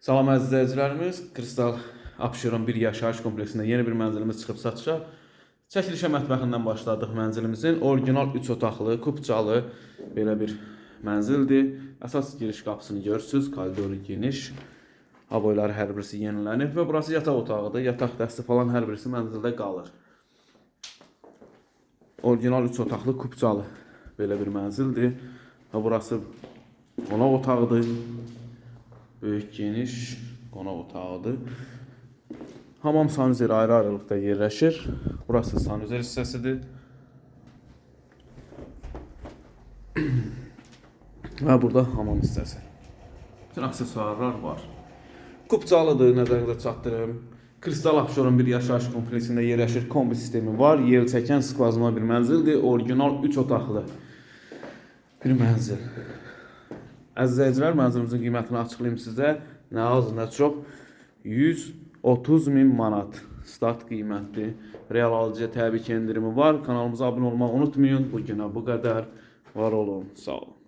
Salam əziz izləyicilərimiz, Kristal Abşeron bir yaşayış kompleksində yeni bir mənzilimiz çıxıb satışa. Çəkilişə mətbəxindən başladıq mənzilimizin. Orijinal 3 otaqlı, kubcalı belə bir mənzildir. Əsas giriş qapısını görürsünüz, koridoru geniş. Aboyları hər birisi yenilənib və burası yataq otağıdır. Yataq dəsti falan hər birisi mənzildə qalır. Orijinal 3 otaqlı, kubcalı belə bir mənzildir. Və burası qonaq otağıdır. Böyük geniş qonaq otağıdır. Hamam sanuzeri ayrı-ayrılıqda yerləşir. Burası sanuzer hissəsidir. Və burada hamam hissəsi. Bütün aksesuarlar var. Kubcalıdır, nəzərinizə çatdırım. Kristal Abşeron bir yaşayış kompleksində yerləşir. Kombi sistemi var. Yel çəkən skvazma bir mənzildir. Orijinal 3 otaqlı bir mənzil. Əziz izləyicilər, mənzilimizin qiymətini açıqlayım sizə. Nə az, nə çox. 130.000 manat start qiymətdir. Real alıcıya təbii ki, endirimi var. Kanalımıza abunə olmağı unutmayın. Bu günə bu qədər. Var olun. Sağ olun.